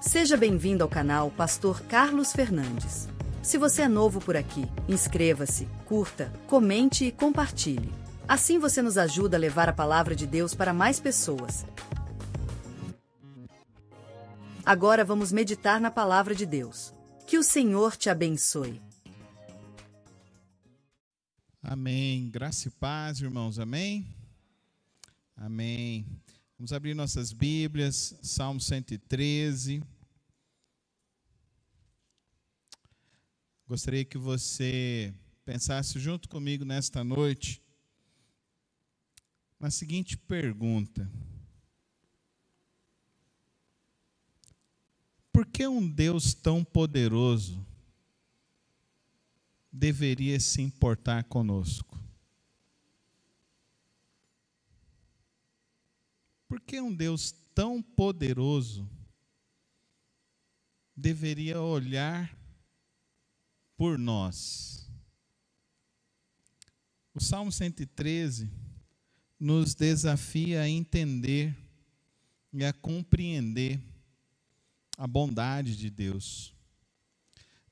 Seja bem-vindo ao canal Pastor Carlos Fernandes. Se você é novo por aqui, inscreva-se, curta, comente e compartilhe. Assim você nos ajuda a levar a palavra de Deus para mais pessoas. Agora vamos meditar na palavra de Deus. Que o Senhor te abençoe. Amém. Graça e paz, irmãos. Amém? Amém. Vamos abrir nossas Bíblias, Salmo 113. Gostaria que você pensasse junto comigo nesta noite na seguinte pergunta: por que um Deus tão poderoso deveria se importar conosco? Por que um Deus tão poderoso deveria olhar por nós? O Salmo 113 nos desafia a entender e a compreender a bondade de Deus.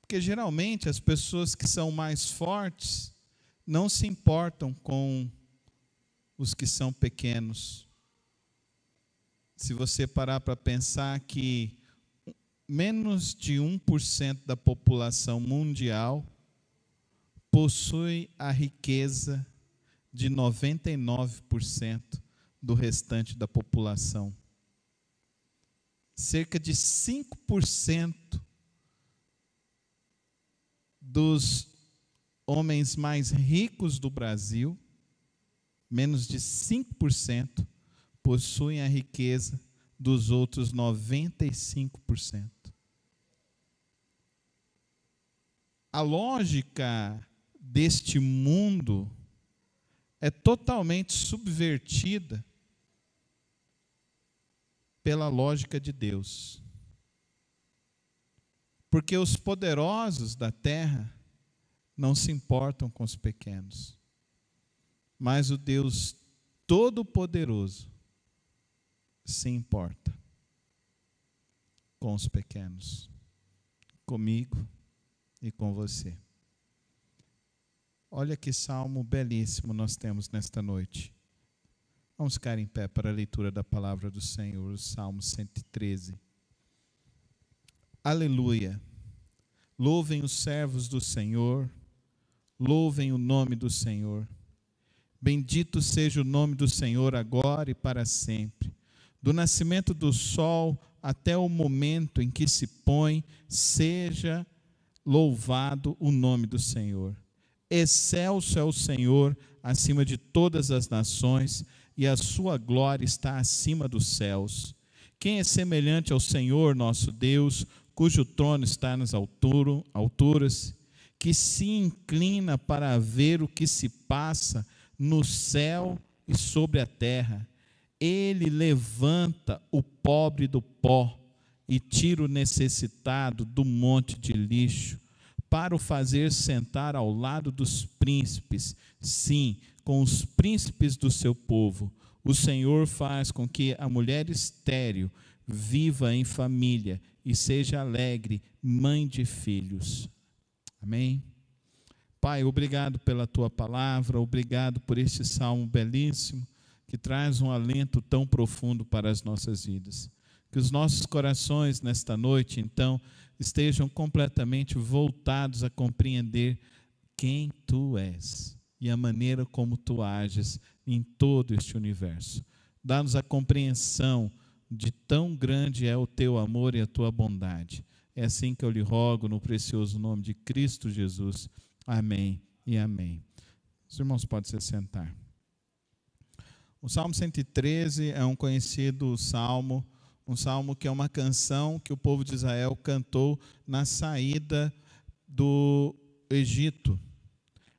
Porque geralmente as pessoas que são mais fortes não se importam com os que são pequenos. Se você parar para pensar que menos de 1% da população mundial possui a riqueza de 99% do restante da população. Cerca de 5% dos homens mais ricos do Brasil, menos de 5%, possuem a riqueza dos outros 95%. A lógica deste mundo é totalmente subvertida pela lógica de Deus. Porque os poderosos da terra não se importam com os pequenos. Mas o Deus Todo-Poderoso se importa com os pequenos, comigo e com você. Olha que salmo belíssimo nós temos nesta noite. Vamos ficar em pé para a leitura da palavra do Senhor, o Salmo 113. Aleluia! Louvem os servos do Senhor, louvem o nome do Senhor. Bendito seja o nome do Senhor agora e para sempre. Do nascimento do sol até o momento em que se põe, seja louvado o nome do Senhor. Excelso é o Senhor acima de todas as nações, e a sua glória está acima dos céus. Quem é semelhante ao Senhor nosso Deus, cujo trono está nas alturas, que se inclina para ver o que se passa no céu e sobre a terra? Ele levanta o pobre do pó e tira o necessitado do monte de lixo, para o fazer sentar ao lado dos príncipes, sim, com os príncipes do seu povo. O Senhor faz com que a mulher estéril viva em família e seja alegre, mãe de filhos. Amém? Pai, obrigado pela tua palavra, obrigado por este salmo belíssimo, que traz um alento tão profundo para as nossas vidas. Que os nossos corações nesta noite, então, estejam completamente voltados a compreender quem tu és e a maneira como tu ages em todo este universo. Dá-nos a compreensão de tão grande é o teu amor e a tua bondade. É assim que eu lhe rogo, no precioso nome de Cristo Jesus. Amém e amém. Os irmãos podem se sentar. O Salmo 113 é um conhecido salmo, um salmo que é uma canção que o povo de Israel cantou na saída do Egito.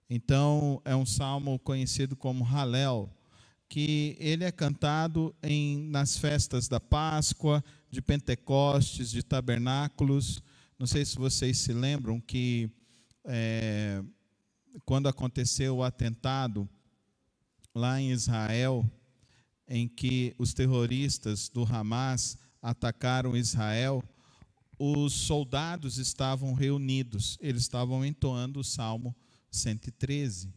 Então, é um salmo conhecido como Halel, que ele é cantado nas festas da Páscoa, de Pentecostes, de Tabernáculos. Não sei se vocês se lembram que quando aconteceu o atentado lá em Israel, em que os terroristas do Hamas atacaram Israel, os soldados estavam reunidos, eles estavam entoando o Salmo 113.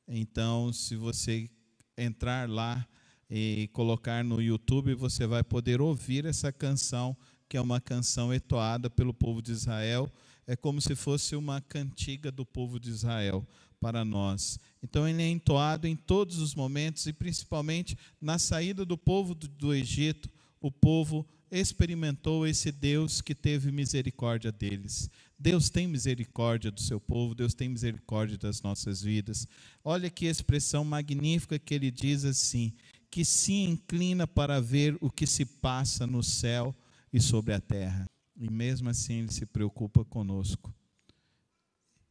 Então, se você entrar lá e colocar no YouTube, você vai poder ouvir essa canção, que é uma canção entoada pelo povo de Israel. É como se fosse uma cantiga do povo de Israel para nós. Então, ele é entoado em todos os momentos, e principalmente na saída do povo do Egito, o povo experimentou esse Deus que teve misericórdia deles. Deus tem misericórdia do seu povo, Deus tem misericórdia das nossas vidas. Olha que expressão magnífica que ele diz assim, que se inclina para ver o que se passa no céu e sobre a terra. E mesmo assim ele se preocupa conosco.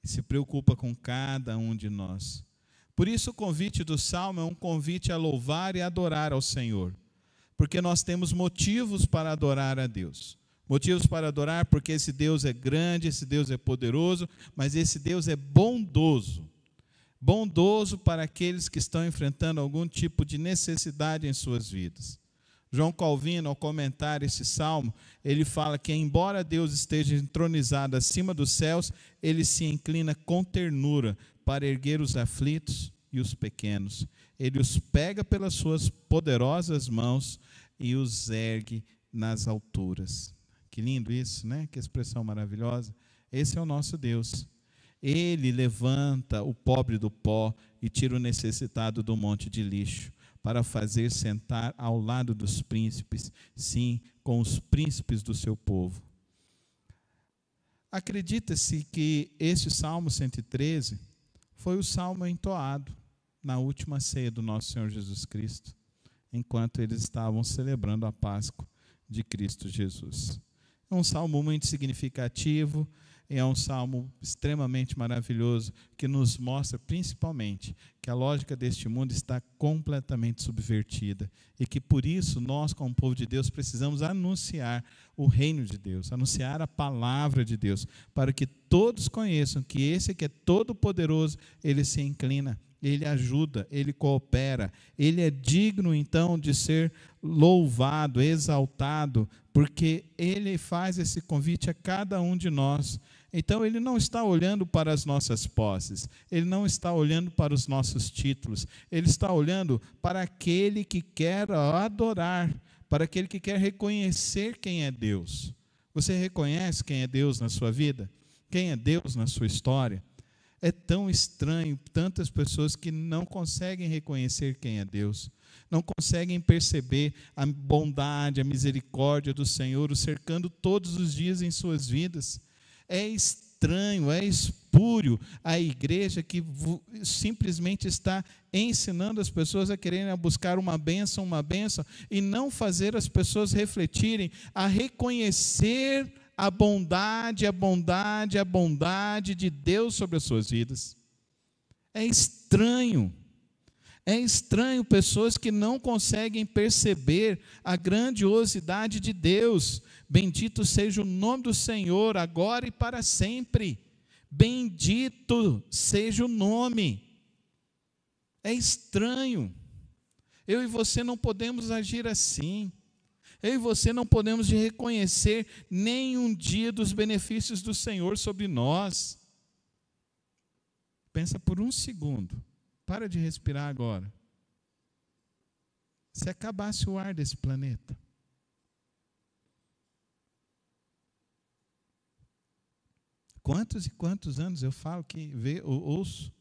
Se preocupa com cada um de nós. Por isso o convite do Salmo é um convite a louvar e adorar ao Senhor. Porque nós temos motivos para adorar a Deus. Motivos para adorar porque esse Deus é grande, esse Deus é poderoso, mas esse Deus é bondoso. Bondoso para aqueles que estão enfrentando algum tipo de necessidade em suas vidas. João Calvino, ao comentar esse salmo, ele fala que embora Deus esteja entronizado acima dos céus, ele se inclina com ternura para erguer os aflitos e os pequenos. Ele os pega pelas suas poderosas mãos e os ergue nas alturas. Que lindo isso, né? Que expressão maravilhosa. Esse é o nosso Deus. Ele levanta o pobre do pó e tira o necessitado do monte de lixo, para fazer sentar ao lado dos príncipes, sim, com os príncipes do seu povo. Acredita-se que esse Salmo 113 foi o salmo entoado na última ceia do nosso Senhor Jesus Cristo, enquanto eles estavam celebrando a Páscoa de Cristo Jesus. É um salmo muito significativo, é um salmo extremamente maravilhoso, que nos mostra principalmente que a lógica deste mundo está completamente subvertida e que por isso nós, como povo de Deus, precisamos anunciar o reino de Deus, anunciar a palavra de Deus, para que todos conheçam que esse que é todo poderoso, ele se inclina, ele ajuda, ele coopera, ele é digno então de ser louvado, exaltado, porque ele faz esse convite a cada um de nós. Então ele não está olhando para as nossas posses, ele não está olhando para os nossos títulos, ele está olhando para aquele que quer adorar, para aquele que quer reconhecer quem é Deus. Você reconhece quem é Deus na sua vida? Quem é Deus na sua história? É tão estranho, tantas pessoas que não conseguem reconhecer quem é Deus, não conseguem perceber a bondade, a misericórdia do Senhor, o cercando todos os dias em suas vidas. É estranho, é espúrio a igreja que simplesmente está ensinando as pessoas a quererem buscar uma bênção, e não fazer as pessoas refletirem, a reconhecer a bondade de Deus sobre as suas vidas. É estranho pessoas que não conseguem perceber a grandiosidade de Deus. Bendito seja o nome do Senhor, agora e para sempre. Bendito seja o nome. É estranho. Eu e você não podemos agir assim. Eu e você não podemos reconhecer nem um dia dos benefícios do Senhor sobre nós. Pensa por um segundo. Para de respirar agora. Se acabasse o ar desse planeta, quantos e quantos anos eu falo ouço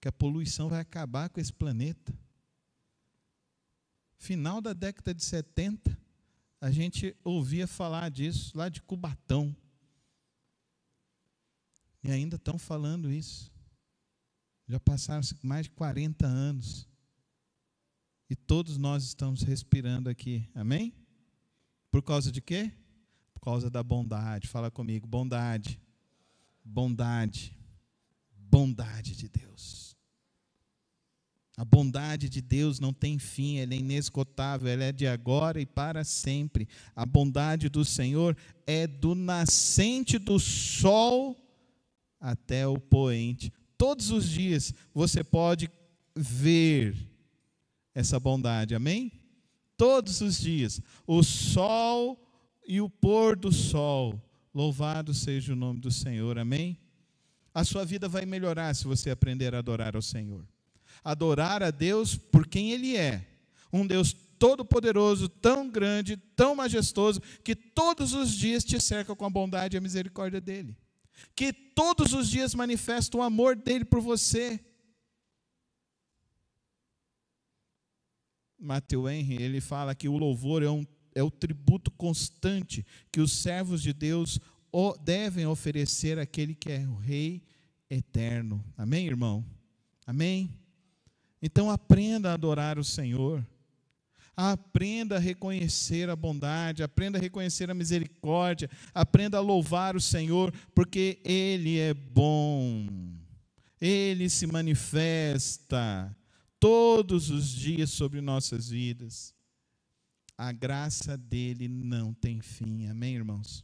que a poluição vai acabar com esse planeta? Final da década de 70, a gente ouvia falar disso lá de Cubatão. E ainda estão falando isso. Já passaram mais de 40 anos. E todos nós estamos respirando aqui. Amém? Por causa de quê? Por causa da bondade. Fala comigo, bondade. Bondade. Bondade de Deus. A bondade de Deus não tem fim, ela é inesgotável, ela é de agora e para sempre. A bondade do Senhor é do nascente do sol até o poente. Todos os dias você pode ver essa bondade, amém? Todos os dias, o sol e o pôr do sol, Louvado seja o nome do Senhor, amém? A sua vida vai melhorar se você aprender a adorar ao Senhor. Adorar a Deus por quem Ele é. Um Deus todo-poderoso, tão grande, tão majestoso, que todos os dias te cerca com a bondade e a misericórdia dEle. Que todos os dias manifesta o amor dEle por você. Matthew Henry, ele fala que o louvor é o tributo constante que os servos de Deus devem oferecer àquele que é o Rei eterno. Amém, irmão? Amém? Então aprenda a adorar o Senhor. Aprenda a reconhecer a bondade, aprenda a reconhecer a misericórdia, aprenda a louvar o Senhor, porque Ele é bom. Ele se manifesta todos os dias sobre nossas vidas. A graça dele não tem fim. Amém, irmãos?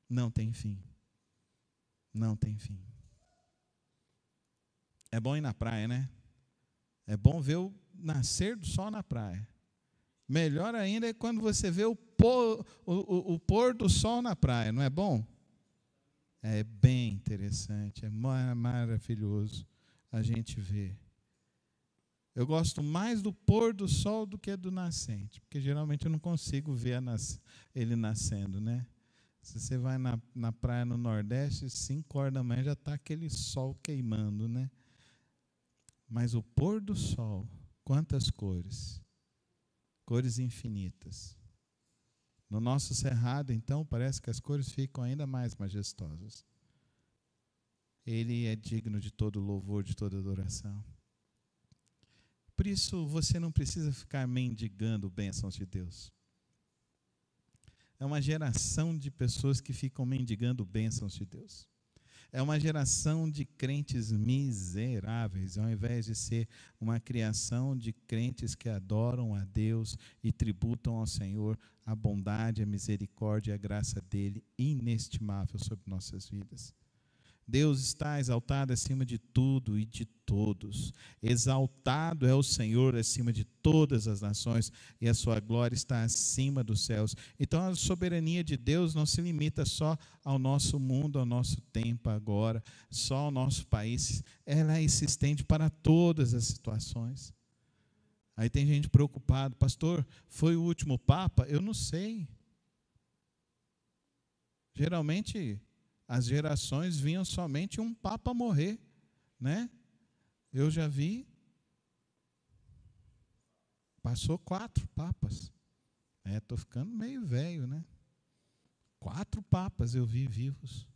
Não tem fim. Não tem fim. É bom ir na praia, né? É bom ver o nascer do sol na praia. Melhor ainda é quando você vê o pôr do sol na praia, não é bom? É bem interessante, é maravilhoso a gente ver. Eu gosto mais do pôr do sol do que do nascente, porque geralmente eu não consigo ver ele nascendo, né? Se você vai na praia no Nordeste, 5 horas da manhã já está aquele sol queimando, né? Mas o pôr do sol, quantas cores! Cores infinitas. No nosso cerrado, então, parece que as cores ficam ainda mais majestosas. Ele é digno de todo louvor, de toda adoração. Por isso, você não precisa ficar mendigando bênçãos de Deus. É uma geração de pessoas que ficam mendigando bênçãos de Deus. É uma geração de crentes miseráveis, ao invés de ser uma criação de crentes que adoram a Deus e tributam ao Senhor a bondade, a misericórdia e a graça dele inestimável sobre nossas vidas. Deus está exaltado acima de tudo e de todos. Exaltado é o Senhor acima de todas as nações, e a sua glória está acima dos céus. Então a soberania de Deus não se limita só ao nosso mundo, ao nosso tempo agora, só ao nosso país. Ela se estende para todas as situações. Aí tem gente preocupada, pastor, foi o último Papa? Eu não sei. Geralmente as gerações vinham somente um Papa morrer, né? Eu já vi, passou 4 papas. Estou ficando meio velho, né? 4 papas eu vi vivos.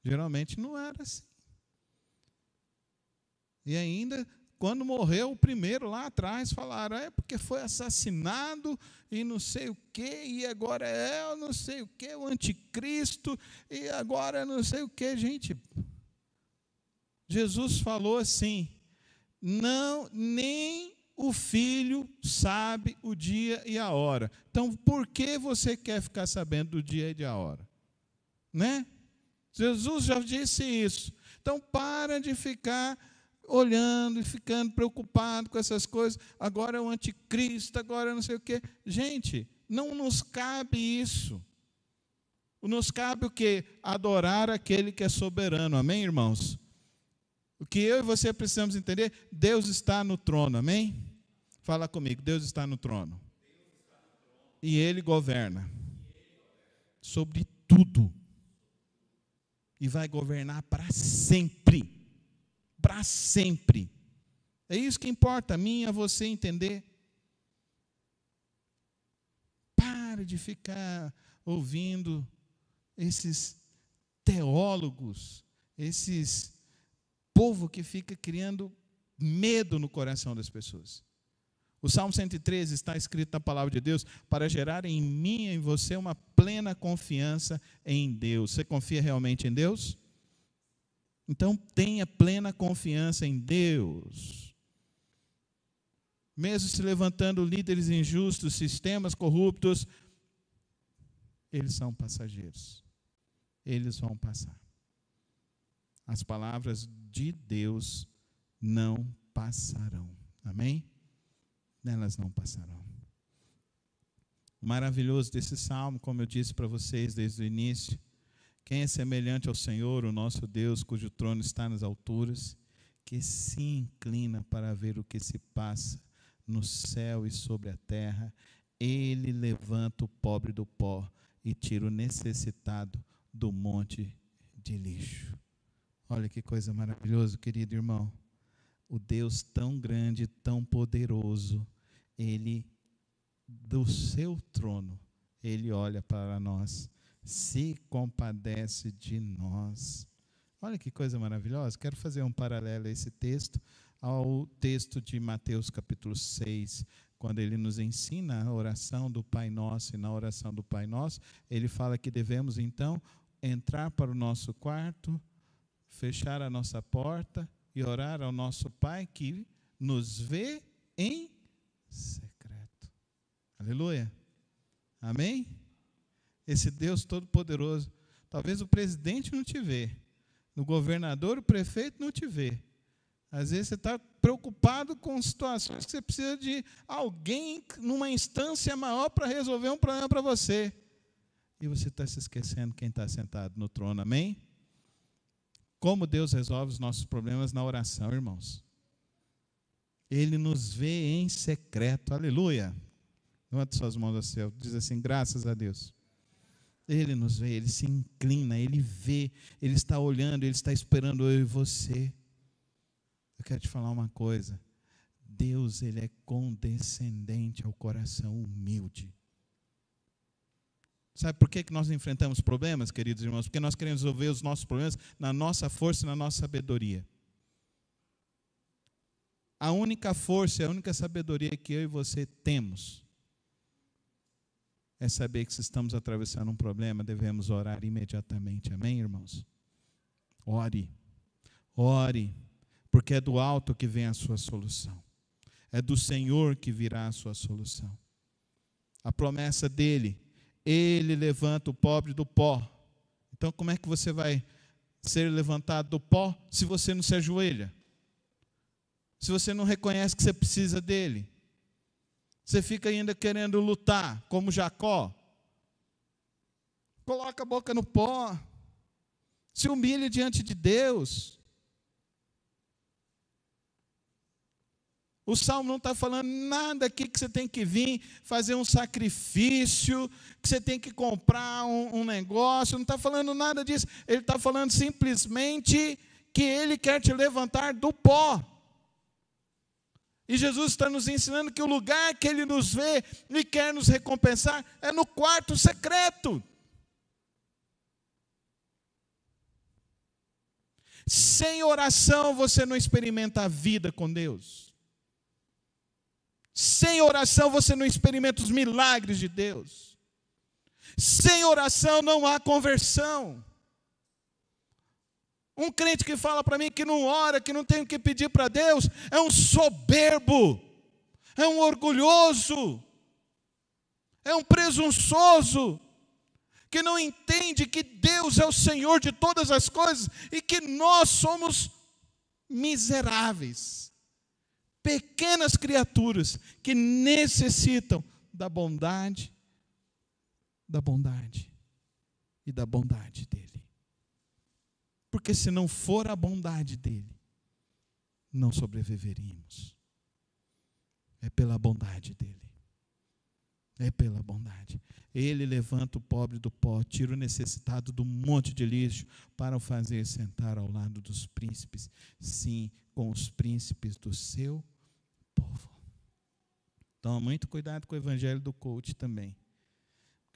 Geralmente não era assim. E ainda, quando morreu o primeiro lá atrás, falaram, porque foi assassinado e não sei o quê, e agora é não sei o quê, o anticristo, e agora não sei o quê. Gente, Jesus falou assim, não, nem o filho sabe o dia e a hora. Então, por que você quer ficar sabendo do dia e da hora? Né? Jesus já disse isso. Então, para de ficar olhando e ficando preocupado com essas coisas. Agora é o anticristo, agora não sei o quê. Gente, não nos cabe isso. Nos cabe o quê? Adorar aquele que é soberano. Amém, irmãos? O que eu e você precisamos entender, Deus está no trono, amém? Fala comigo, Deus está no trono. E Ele governa sobre tudo. E vai governar para sempre. Para sempre. É isso que importa a mim e a você entender. Pare de ficar ouvindo esses teólogos, esses povo que fica criando medo no coração das pessoas. O Salmo 113 está escrito na palavra de Deus para gerar em mim e em você uma plena confiança em Deus. Você confia realmente em Deus? Então tenha plena confiança em Deus. Mesmo se levantando líderes injustos, sistemas corruptos, eles são passageiros. Eles vão passar. As palavras de Deus não passarão. Amém? Elas não passarão. O maravilhoso desse salmo, como eu disse para vocês desde o início, Quem é semelhante ao Senhor, o nosso Deus, cujo trono está nas alturas, que se inclina para ver o que se passa no céu e sobre a terra? Ele levanta o pobre do pó e tira o necessitado do monte de lixo. Olha que coisa maravilhosa, querido irmão. O Deus tão grande, tão poderoso, Ele, do seu trono, Ele olha para nós, se compadece de nós. Olha que coisa maravilhosa. Quero fazer um paralelo a esse texto, ao texto de Mateus capítulo 6, quando ele nos ensina a oração do Pai Nosso, e na oração do Pai Nosso, ele fala que devemos então entrar para o nosso quarto, fechar a nossa porta e orar ao nosso Pai que nos vê em secreto. Aleluia. Amém? Esse Deus todo-poderoso, talvez o presidente não te vê, o governador, o prefeito não te vê. Às vezes você está preocupado com situações que você precisa de alguém numa instância maior para resolver um problema para você. E você está se esquecendo quem está sentado no trono, amém? Como Deus resolve os nossos problemas na oração, irmãos? Ele nos vê em secreto, aleluia. Levante suas mãos ao céu, diz assim, graças a Deus. Ele nos vê, Ele se inclina, Ele vê, Ele está olhando, Ele está esperando eu e você. Eu quero te falar uma coisa, Deus, Ele é condescendente ao coração humilde. Sabe por que nós enfrentamos problemas, queridos irmãos? Porque nós queremos resolver os nossos problemas na nossa força e na nossa sabedoria. A única força e a única sabedoria que eu e você temos é saber que se estamos atravessando um problema, devemos orar imediatamente. Amém, irmãos? Ore, ore, porque é do alto que vem a sua solução. É do Senhor que virá a sua solução. A promessa dele, Ele levanta o pobre do pó. Então, como é que você vai ser levantado do pó se você não se ajoelha? Se você não reconhece que você precisa dele? Você fica ainda querendo lutar, como Jacó. Coloca a boca no pó. Se humilha diante de Deus. O Salmo não está falando nada aqui que você tem que vir fazer um sacrifício, que você tem que comprar um negócio, não está falando nada disso. Ele está falando simplesmente que Ele quer te levantar do pó. E Jesus está nos ensinando que o lugar que Ele nos vê e quer nos recompensar é no quarto secreto. Sem oração você não experimenta a vida com Deus. Sem oração você não experimenta os milagres de Deus. Sem oração não há conversão. Um crente que fala para mim que não ora, que não tem o que pedir para Deus, é um soberbo, é um orgulhoso, é um presunçoso, que não entende que Deus é o Senhor de todas as coisas e que nós somos miseráveis, pequenas criaturas que necessitam da bondade e da bondade dEle. Porque se não for a bondade dEle, não sobreviveríamos. É pela bondade dEle. É pela bondade. Ele levanta o pobre do pó, tira o necessitado do monte de lixo para o fazer sentar ao lado dos príncipes. Sim, com os príncipes do seu povo. Toma muito cuidado com o evangelho do coach também.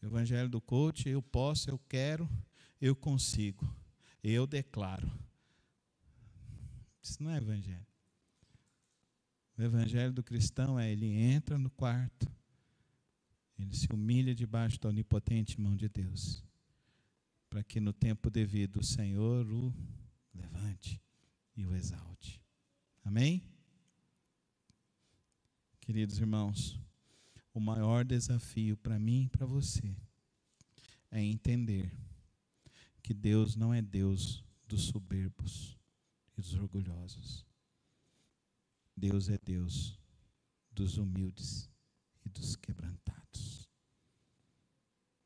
O evangelho do coach, eu posso, eu quero, eu consigo. Eu declaro. Isso não é evangelho. O evangelho do cristão é: ele entra no quarto, ele se humilha debaixo da onipotente mão de Deus, para que no tempo devido o Senhor o levante e o exalte. Amém? Queridos irmãos, o maior desafio para mim e para você é entender que Deus não é Deus dos soberbos e dos orgulhosos. Deus é Deus dos humildes e dos quebrantados.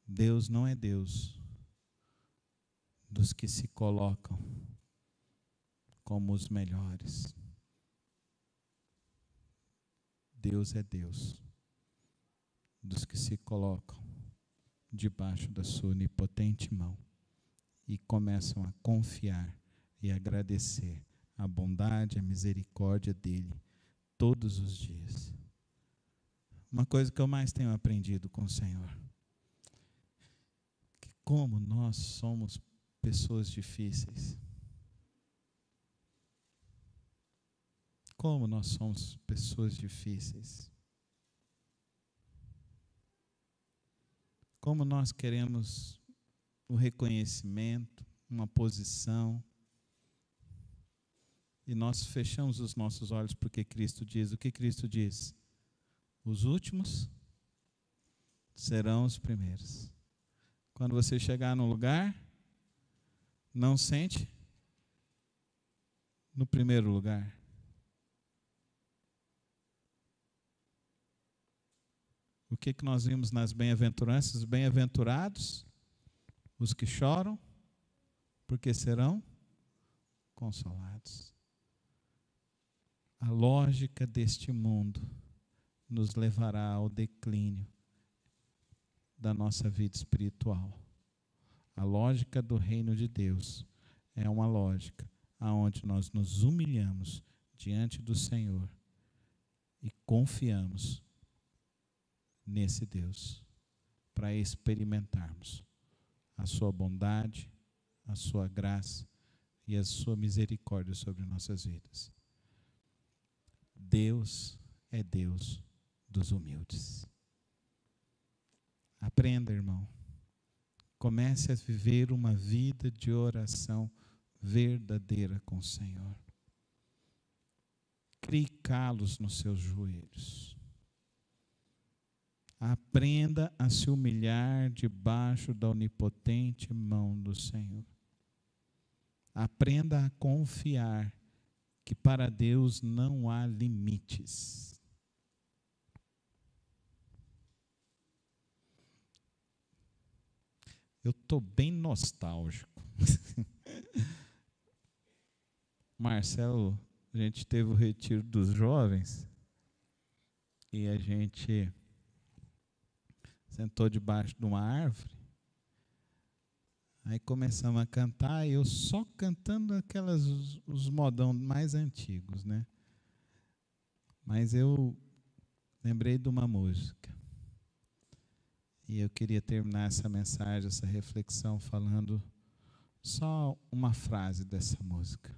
Deus não é Deus dos que se colocam como os melhores. Deus é Deus dos que se colocam debaixo da sua onipotente mão e começam a confiar e agradecer a bondade, a misericórdia dele todos os dias. Uma coisa que eu mais tenho aprendido com o Senhor, que como nós somos pessoas difíceis, como nós somos pessoas difíceis, como nós queremos o reconhecimento, uma posição, e nós fechamos os nossos olhos porque Cristo diz, o que Cristo diz? Os últimos serão os primeiros. Quando você chegar num lugar, não sente no primeiro lugar. O que nós vimos nas bem-aventuranças? Bem-aventurados os que choram, porque serão consolados. A lógica deste mundo nos levará ao declínio da nossa vida espiritual. A lógica do reino de Deus é uma lógica onde nós nos humilhamos diante do Senhor e confiamos nesse Deus para experimentarmos a sua bondade, a sua graça e a sua misericórdia sobre nossas vidas. Deus é Deus dos humildes. Aprenda, irmão. Comece a viver uma vida de oração verdadeira com o Senhor. Crie calos nos seus joelhos. Aprenda a se humilhar debaixo da onipotente mão do Senhor. Aprenda a confiar que para Deus não há limites. Eu estou bem nostálgico. Marcelo, a gente teve o retiro dos jovens e a gente sentou debaixo de uma árvore. Aí começamos a cantar, e eu só cantando os modão mais antigos, né? Mas eu lembrei de uma música. E eu queria terminar essa mensagem, essa reflexão, falando só uma frase dessa música.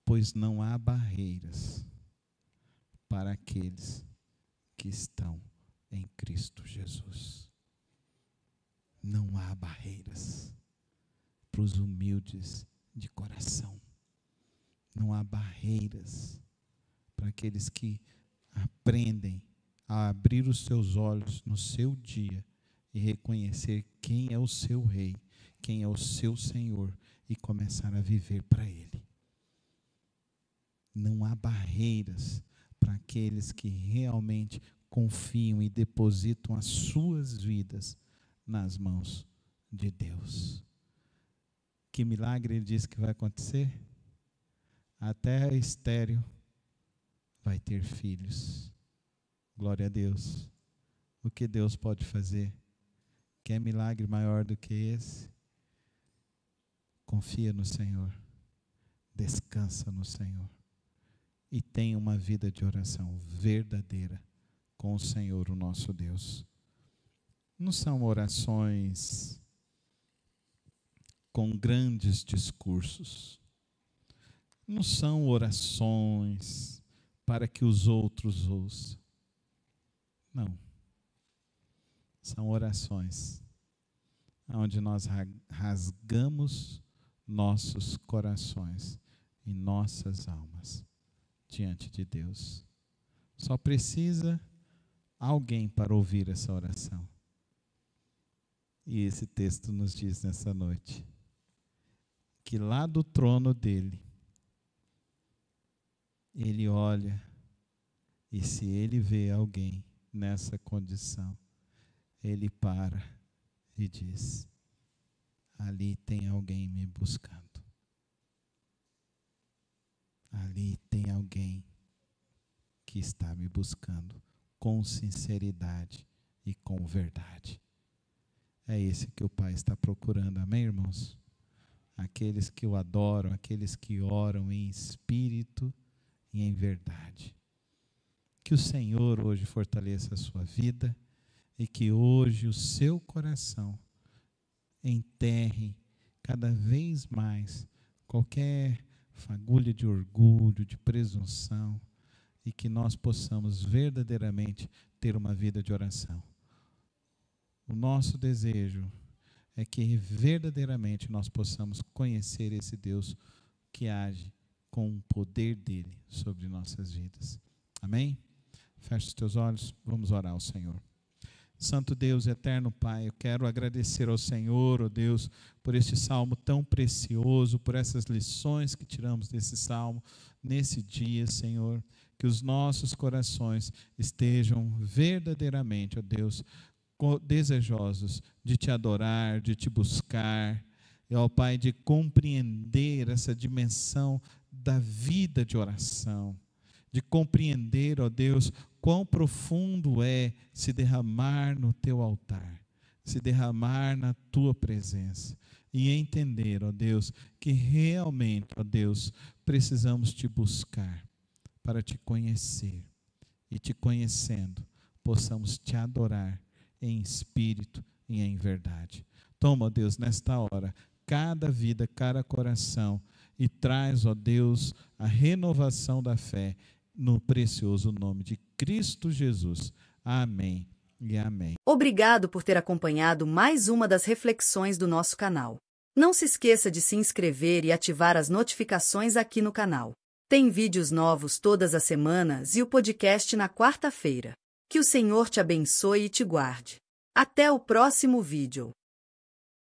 Pois não há barreiras para aqueles que estão em Cristo Jesus. Não há barreiras para os humildes de coração. Não há barreiras para aqueles que aprendem a abrir os seus olhos no seu dia e reconhecer quem é o seu Rei, quem é o seu Senhor e começar a viver para Ele. Não há barreiras para aqueles que realmente confiam e depositam as suas vidas nas mãos de Deus. Que milagre ele diz que vai acontecer? A terra estéril vai ter filhos. Glória a Deus. O que Deus pode fazer? Quer milagre maior do que esse? Confia no Senhor. Descansa no Senhor. E tenha uma vida de oração verdadeira com o Senhor, o nosso Deus. Não são orações com grandes discursos. Não são orações para que os outros ouçam. Não. São orações onde nós rasgamos nossos corações e nossas almas diante de Deus. Só precisa alguém para ouvir essa oração. E esse texto nos diz nessa noite que lá do trono dele, ele olha e se ele vê alguém nessa condição, ele para e diz: ali tem alguém me buscando. Ali tem alguém que está me buscando com sinceridade e com verdade. É esse que o Pai está procurando, amém, irmãos? Aqueles que o adoram, aqueles que oram em espírito e em verdade. Que o Senhor hoje fortaleça a sua vida e que hoje o seu coração enterre cada vez mais qualquer fagulha de orgulho, de presunção, e que nós possamos verdadeiramente ter uma vida de oração. O nosso desejo é que verdadeiramente nós possamos conhecer esse Deus que age com o poder dele sobre nossas vidas. Amém? Feche os teus olhos, vamos orar ao Senhor. Santo Deus, eterno Pai, eu quero agradecer ao Senhor, ó Deus, por este salmo tão precioso, por essas lições que tiramos desse salmo nesse dia, Senhor. Que os nossos corações estejam verdadeiramente, ó Deus, desejosos de te adorar, de te buscar, e, ó Pai, de compreender essa dimensão da vida de oração, de compreender, ó Deus, quão profundo é se derramar no teu altar, se derramar na tua presença, e entender, ó Deus, que realmente, ó Deus, precisamos te buscar para te conhecer, e te conhecendo, possamos te adorar em espírito e em verdade. Toma, ó Deus, nesta hora, cada vida, cada coração, e traz, ó Deus, a renovação da fé, no precioso nome de Cristo Jesus. Amém e amém. Obrigado por ter acompanhado mais uma das reflexões do nosso canal. Não se esqueça de se inscrever e ativar as notificações aqui no canal. Tem vídeos novos todas as semanas e o podcast na quarta-feira. Que o Senhor te abençoe e te guarde. Até o próximo vídeo.